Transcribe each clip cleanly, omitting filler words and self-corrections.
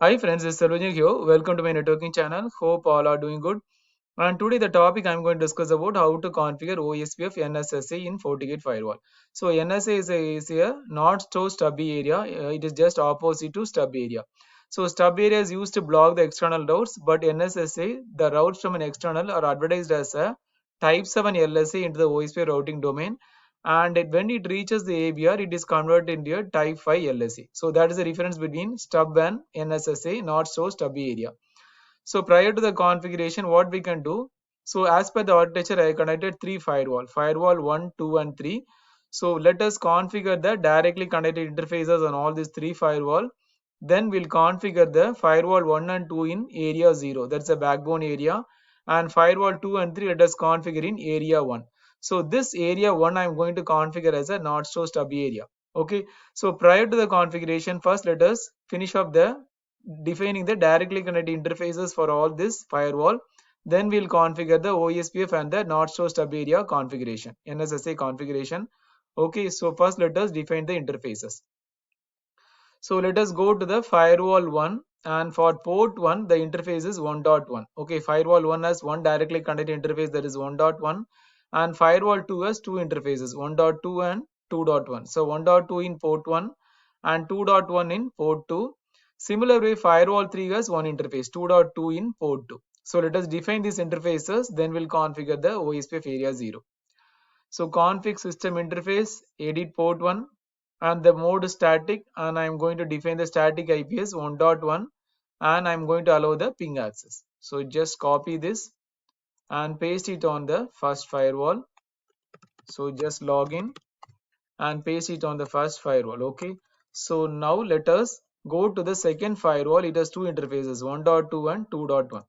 Hi friends, this is Sarojini here. Welcome to my networking channel. Hope all are doing good. And today the topic I'm going to discuss about how to configure OSPF NSSA in Fortigate firewall. So NSA is a not so stubby area. It is just opposite to stub area. So stub area is used to block the external routes, but NSSA, the routes from an external are advertised as a type 7 LSA into the OSPF routing domain. And when it reaches the ABR, it is converted into a type 5 LSA. So that is the difference between stub and NSSA, not so stubby area. So prior to the configuration, what we can do? So as per the architecture, I connected three firewall 1, 2 and 3. So let us configure the directly connected interfaces on all these three firewall. Then we'll configure the firewall 1 and 2 in area 0. That's the backbone area. And firewall 2 and 3 let us configure in area 1. So this area 1 I'm going to configure as a not so stubby area. Okay. So prior to the configuration, first let us finish up the defining the directly connected interfaces for all this firewall. Then we'll configure the OSPF and the not so stub area configuration, NSSA configuration. Okay, so first let us define the interfaces. So let us go to the firewall 1, and for port 1 the interface is 1.1. Okay, firewall 1 has one directly connected interface, that is 1.1, and firewall 2 has two interfaces, 1.2 and 2.1. So 1.2 in port 1 and 2.1 in port 2. Similar way, firewall 3 has one interface, 2.2 in port 2. So let us define these interfaces, then we'll configure the OSPF area 0. So config system interface, edit port 1, and the mode static, and I'm going to define the static IPS 1.1, and I'm going to allow the ping access. So just copy this and paste it on the first firewall. So just log in and paste it on the first firewall. Okay, so now let us go to the second firewall. It has two interfaces, 1.2 and 2.1.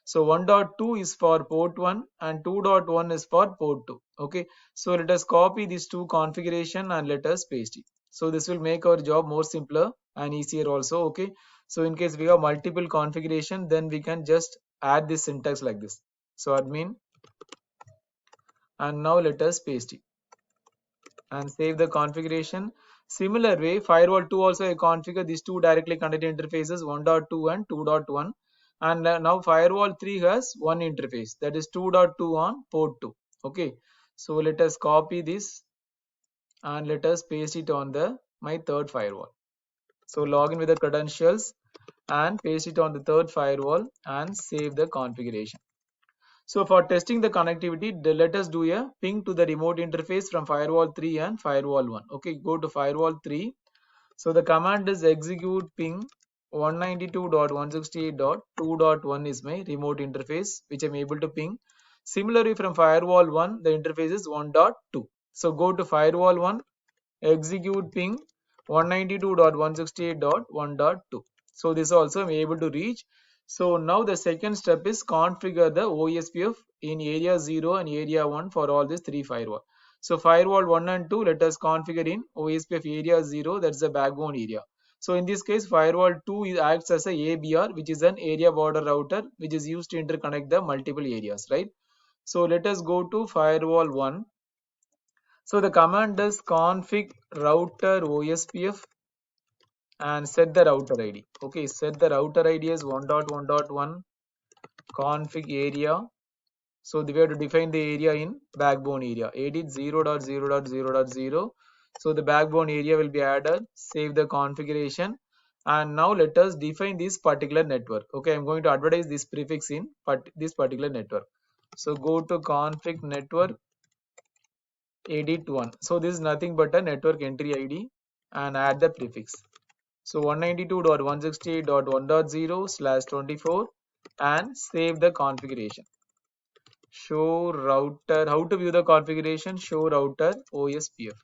So 1.2 is for port 1 and 2.1 is for port 2. Okay, so let us copy these two configuration and let us paste it. So this will make our job more simpler and easier also. Okay, so in case we have multiple configuration, then we can just add this syntax like this. So admin, and now let us paste it and save the configuration. Similar way, firewall 2 also I configure these two directly connected interfaces, 1.2 and 2.1. And now firewall 3 has one interface, that is 2.2 on port 2. Okay, so let us copy this and let us paste it on the my third firewall. So log in with the credentials and paste it on the third firewall and save the configuration. So for testing the connectivity, let us do a ping to the remote interface from firewall 3 and firewall 1. Okay, go to firewall 3. So the command is execute ping 192.168.2.1 is my remote interface which I'm able to ping. Similarly, from firewall 1, the interface is 1.2. So go to firewall 1, execute ping 192.168.1.2. So this also I'm able to reach. So now the second step is configure the OSPF in area 0 and area 1 for all these three firewall. So firewall 1 and 2, let us configure in OSPF area 0, that's the backbone area. So in this case, firewall 2 acts as a ABR, which is an area border router, which is used to interconnect the multiple areas, right? So let us go to firewall 1. So the command is config router OSPF and set the router ID. Okay, set the router ID as 1.1.1 config area. So we have to define the area in backbone area. Edit 0.0.0.0. So the backbone area will be added. Save the configuration. And now let us define this particular network. Okay, I'm going to advertise this prefix in this particular network. So go to config network, edit 1. So this is nothing but a network entry ID and add the prefix. So 192.168.1.0/24 and save the configuration. Show router, how to view the configuration, show router OSPF.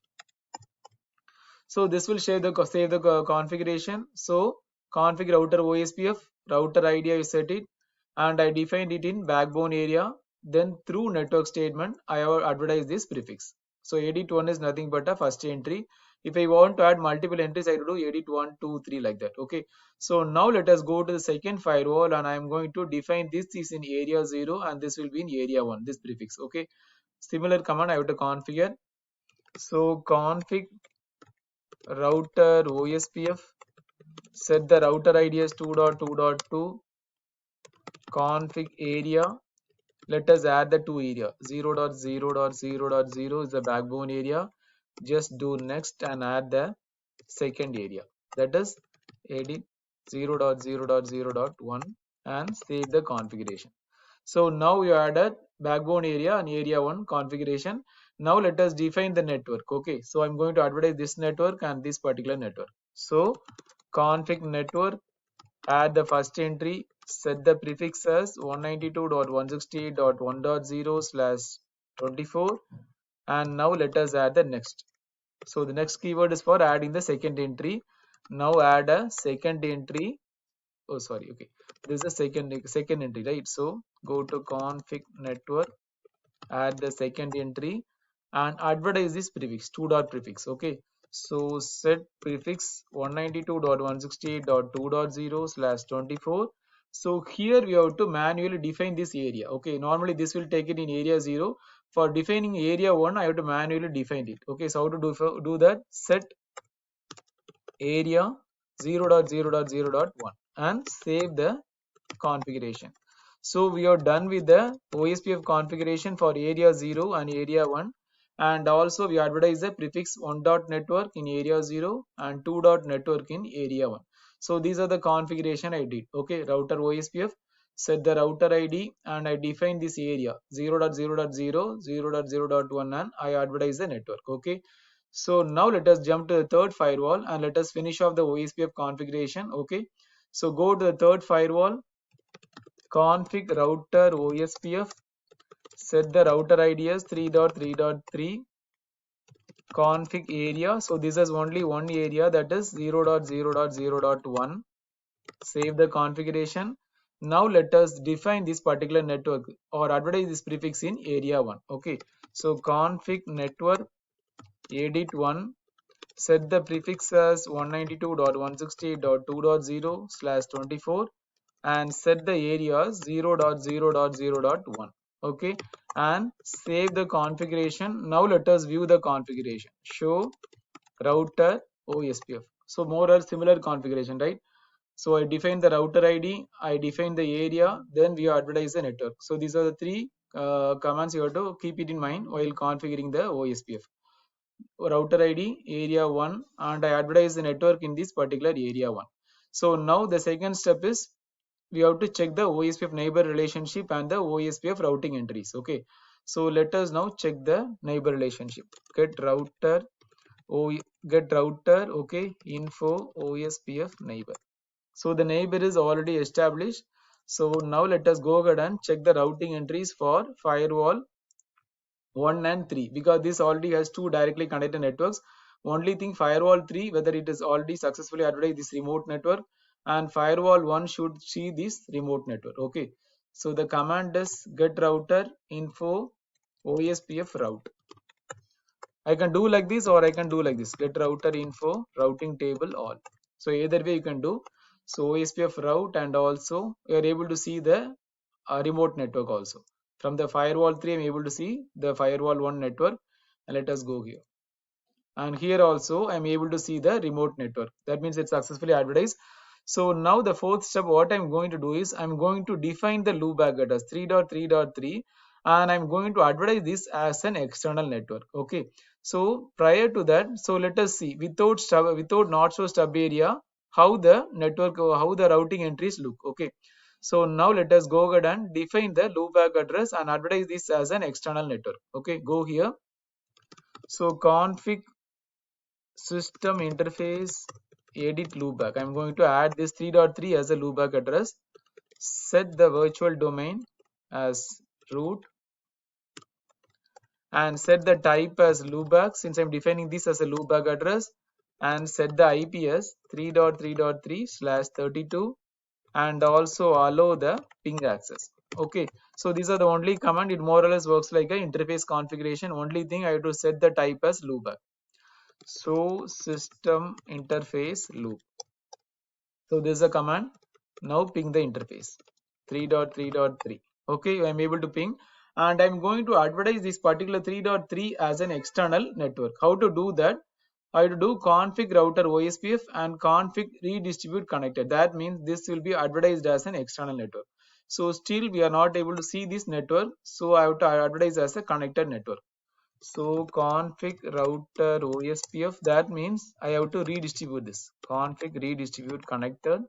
So this will save the configuration. So config router OSPF, router ID I set it and I defined it in backbone area. Then through network statement I have advertised this prefix. So edit 1 is nothing but a first entry. If I want to add multiple entries, I do edit 1, 2, 3 like that. Okay. So now let us go to the second firewall and I am going to define this is in area 0 and this will be in area 1, this prefix. Okay. Similar command I have to configure. So config router OSPF set the router ID as 2.2.2 config area. Let us add the two area. 0.0.0.0 is the backbone area. Just do next and add the second area, that is edit 0.0.0.1 and save the configuration. So now you added backbone area and area 1 configuration. Now let us define the network. Okay, so I'm going to advertise this network and this particular network. So config network, add the first entry, set the prefix as 192.168.1.0/24, and now let us add the next. So the next keyword is for adding the second entry. Now add a second entry. Oh, sorry. Okay, this is the second entry, right? So go to config network, add the second entry, and advertise this prefix 2 dot prefix. Okay, so set prefix 192.168.2.0/24. So here we have to manually define this area. Okay, normally this will take it in area 0. For defining area 1, I have to manually define it. Okay, so how to do that? Set area 0.0.0.1 and save the configuration. So we are done with the OSPF configuration for area 0 and area 1, and also we advertise the prefix 1 dot network in area 0 and 2 dot network in area 1. So these are the configuration I did. Okay, router OSPF, set the router ID, and I define this area 0.0.0, 0.0.1, and I advertise the network. Okay, so now let us jump to the third firewall and let us finish off the OSPF configuration. Okay, so go to the third firewall, config router OSPF, set the router ID as 3.3.3 config area. So this is only one area, that is 0.0.0.1. Save the configuration. Now let us define this particular network or advertise this prefix in area 1. Okay, so config network edit 1, set the prefix as 192.168.2.0/24 and set the areas 0.0.0.1. Okay, and save the configuration. Now let us view the configuration. Show router OSPF. So more or similar configuration, right? So I define the router ID, I define the area, then we advertise the network. So these are the three commands you have to keep it in mind while configuring the OSPF. Router ID area 1, and I advertise the network in this particular area 1. So now the second step is we have to check the OSPF neighbor relationship and the OSPF routing entries. Okay, so let us now check the neighbor relationship. Get router okay, info OSPF neighbor. So the neighbor is already established. So now let us go ahead and check the routing entries for firewall 1 and 3, because this already has two directly connected networks. Only thing, firewall 3, whether it is already successfully advertised this remote network, and firewall 1 should see this remote network. Okay, so the command is get router info OSPF route. I can do like this or I can do like this, get router info routing table all. So either way you can do. So OSPF route, and also you are able to see the remote network also. From the firewall 3 I'm able to see the firewall 1 network, and let us go here. And here also I'm able to see the remote network. That means it's successfully advertised. So now the fourth step, what I'm going to do is I'm going to define the loopback address 3.3.3, and I'm going to advertise this as an external network. Okay, so prior to that, so let us see without not so stub area how the network, how the routing entries look. Okay, so now let us go ahead and define the loopback address and advertise this as an external network. Okay, go here. So config system interface edit loopback. I'm going to add this 3.3 as a loopback address. Set the virtual domain as root and set the type as loopback, since I'm defining this as a loopback address, and set the IP as 3.3.3/32 and also allow the ping access. Okay, so these are the only command. It more or less works like an interface configuration. Only thing, I have to set the type as loopback. So system interface loop. So this is a command. Now ping the interface 3.3.3. Okay, I'm able to ping, and I'm going to advertise this particular 3.3 as an external network. How to do that? I have to do config router OSPF and config redistribute connected. That means this will be advertised as an external network. So still we are not able to see this network. So I have to advertise as a connected network. So config router OSPF, that means I have to redistribute this. Config redistribute connected,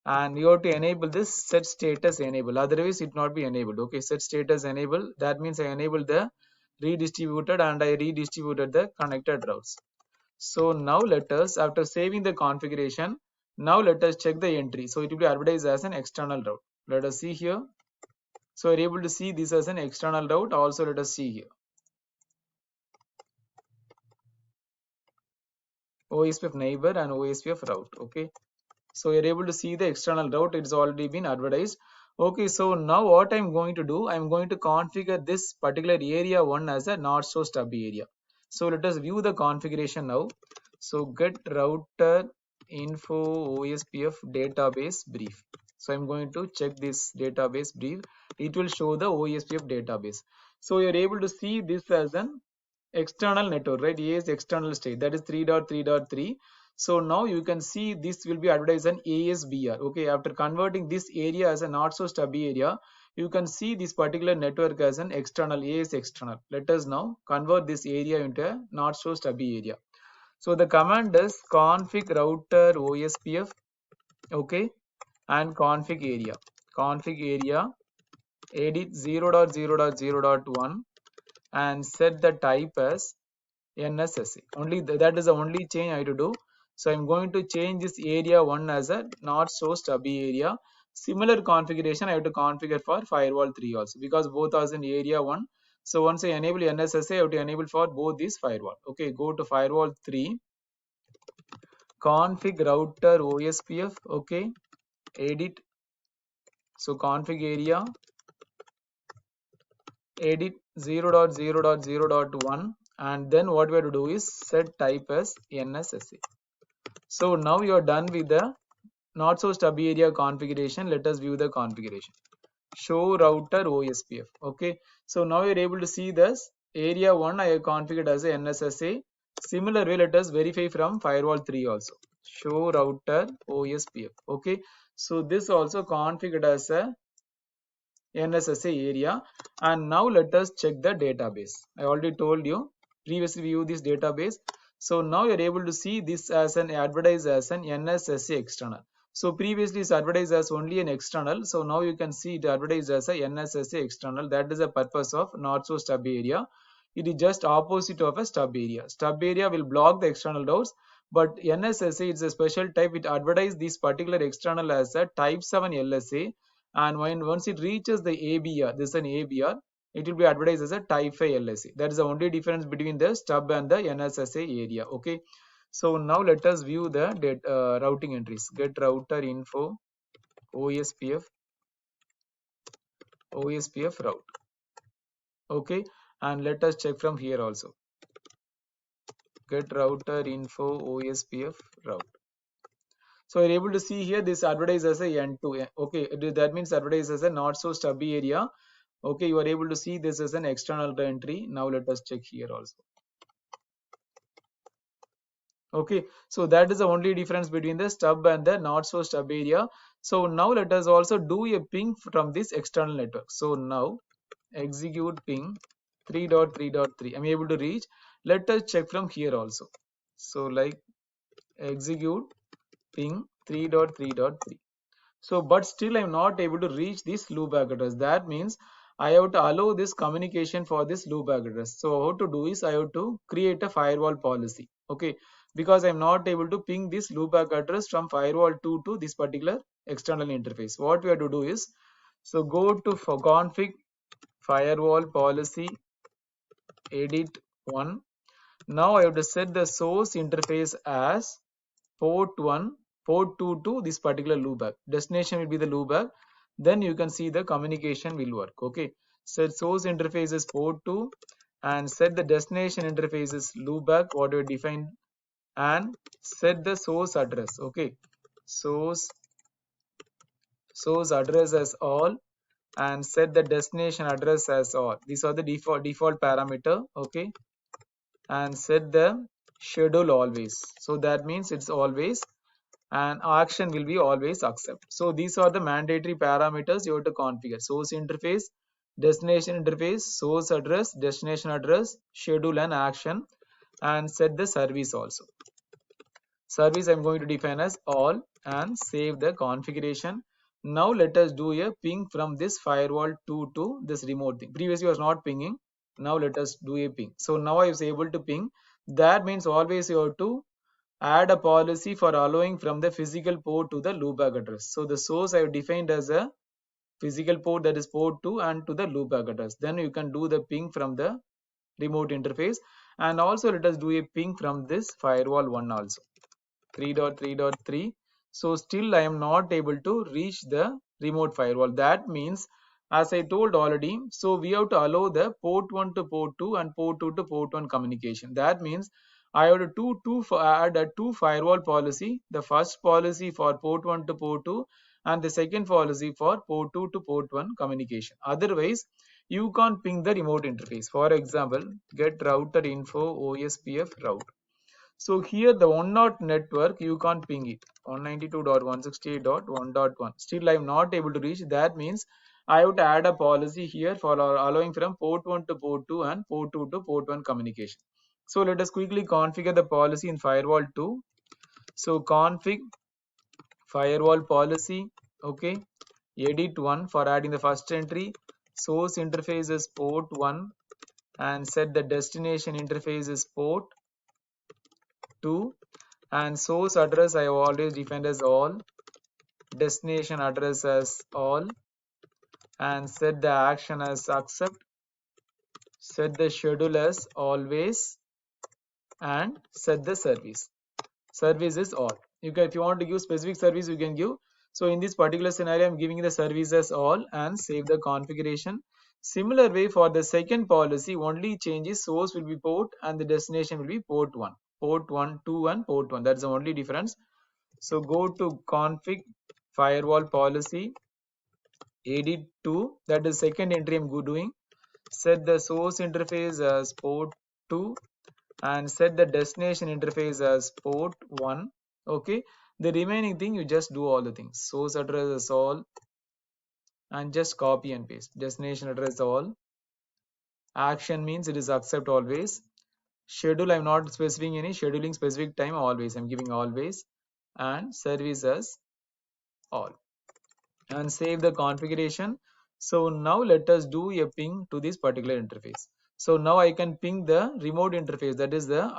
and you have to enable this set status enable, otherwise it not be enabled. Okay, set status enable, that means I enable the redistributed and I redistributed the connected routes. So now let us, after saving the configuration, now let us check the entry. So it will be advertised as an external route. Let us see here. So we're able to see this as an external route. Also let us see here, OSPF neighbor and OSPF route. Okay, so you're able to see the external route. It's already been advertised. Okay, so now what I'm going to do, I'm going to configure this particular area 1 as a not so stubby area. So let us view the configuration now. So get router info OSPF database brief. So I'm going to check this database brief. It will show the OSPF database. So you're able to see this as an external network, right? A is external state, that is 3.3.3. So now you can see this will be advertised as ASBR. Okay, after converting this area as a not so stubby area, you can see this particular network as an external. A is external. Let us now convert this area into a not so stubby area. So the command is config router OSPF, okay, and config area. Config area edit 0.0.0.1 and set the type as NSSA. Only that is the only change I have to do. So I'm going to change this area 1 as a not so stubby area. Similar configuration I have to configure for firewall 3 also, because both are in area 1. So once I enable NSSA, I have to enable for both these firewall. Okay, go to firewall 3, config router OSPF, okay, edit. So config area edit 0.0.0.1, and then what we have to do is set type as NSSA. So now you are done with the not so stubby area configuration. Let us view the configuration. Show router OSPF. Okay, so now you're able to see this area 1 I have configured as a NSSA. Similar way, let us verify from firewall 3 also. Show router OSPF. Okay, so this also configured as a NSSA area. And now let us check the database. I already told you previously view this database. So now you're able to see this as an advertised as an NSSA external. So previously it's advertised as only an external. So now you can see it advertised as a NSSA external. That is the purpose of not so stub area. It is just opposite of a stub area. Stub area will block the external routes, but NSSA is a special type. It advertises this particular external as a type 7 LSA, and once it reaches the ABR, this is an ABR, it will be advertised as a type 5 LSA. That is the only difference between the stub and the NSSA area. Okay, so now let us view the routing entries. Get router info OSPF route. Okay, and let us check from here also. Get router info OSPF route. So you're able to see here this advertised as a N2. Okay, that means advertised as a not so stubby area. Okay, you are able to see this as an external entry. Now let us check here also. Okay, so that is the only difference between the stub and the not so stub area. So now let us also do a ping from this external network. So now execute ping 3.3.3. I'm able to reach. Let us check from here also. So like execute ping 3.3.3. So but still I'm not able to reach this loopback address. That means I have to allow this communication for this loopback address. So how to do is I have to create a firewall policy. Okay, because I'm not able to ping this loopback address from firewall 2 to this particular external interface. What we have to do is, so go to config firewall policy edit 1. Now I have to set the source interface as port 1, port 2 to this particular loopback. Destination will be the loopback. Then you can see the communication will work. Okay, set source interface is port 2 and set the destination interface is loopback, what we defined, and set the source address. Okay, source address as all and set the destination address as all. These are the default parameter. Okay, and set the schedule always. So that means it's always, and action will be always accept. So these are the mandatory parameters you have to configure: source interface, destination interface, source address, destination address, schedule and action, and set the service also. Service I'm going to define as all and save the configuration. Now let us do a ping from this firewall to this remote thing. Previously was not pinging. Now let us do a ping. So now I was able to ping. That means always you have to add a policy for allowing from the physical port to the loopback address. So the source I have defined as a physical port, that is port 2, and to the loopback address. Then you can do the ping from the remote interface, and also let us do a ping from this firewall 1 also. 3.3.3. So still I am not able to reach the remote firewall. That means, as I told already, so we have to allow the port 1 to port 2 and port 2 to port 1 communication. That means I have to add a two firewall policy. The first policy for port 1 to port 2 and the second policy for port 2 to port 1 communication. Otherwise, you can't ping the remote interface. For example, get router info OSPF route. So here the one not network you can't ping it 192.168.1.1. Still I'm not able to reach. That means I have to add a policy here for allowing from port 1 to port 2 and port 2 to port 1 communication. So let us quickly configure the policy in firewall 2. So config firewall policy, okay, edit 1 for adding the first entry, source interface is port 1, and set the destination interface is port 2, and source address I have always defined as all, destination address as all, and set the action as accept, set the schedule as always, and set the service. Service is all. If you want to give specific service, you can give. So in this particular scenario, I'm giving the service as all and save the configuration. Similar way for the second policy, only changes source will be port and the destination will be port 1. Port 1, 2 and port 1. That's the only difference. So go to config firewall policy, edit 2, that is second entry I'm doing. Set the source interface as port 2 and set the destination interface as port 1. Okay, the remaining thing you just do all the things. Source address is all and just copy and paste. Destination address all. Action means it is accept always. Schedule I'm not specifying any scheduling specific time, always I'm giving always, and service as all, and save the configuration. So now let us do a ping to this particular interface. So now I can ping the remote interface, that is the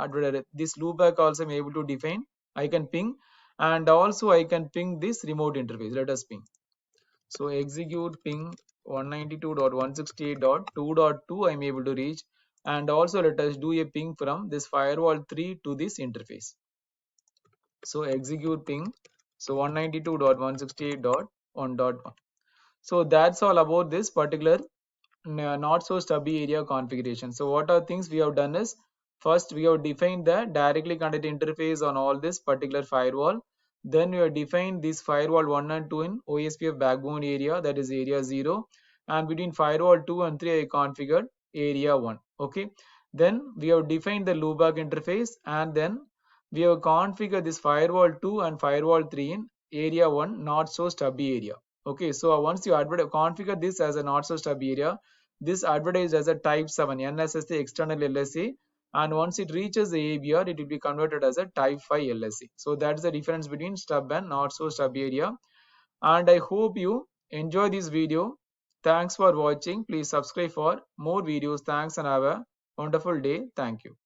this loopback also I'm able to define. I can ping, and also I can ping this remote interface. Let us ping. So execute ping 192.168.2.2 I'm able to reach, and also let us do a ping from this firewall 3 to this interface. So execute ping, so 192.168.1.1. So that's all about this particular not so stubby area configuration. So what are things we have done is, first we have defined the directly connected interface on all this particular firewall. Then we have defined this firewall 1 and 2 in OSPF backbone area, that is area 0, and between firewall 2 and 3 I configured area 1. Okay, then we have defined the loopback interface, and then we have configured this firewall 2 and firewall 3 in area 1 not so stubby area. Okay, so once you configure this as a not so stubby area, this advertised as a type 7 NSSA external LSA, and once it reaches the ABR, it will be converted as a type 5 LSA. So that's the difference between stub and not so stubby area. And I hope you enjoy this video. Thanks for watching. Please subscribe for more videos. Thanks and have a wonderful day. Thank you.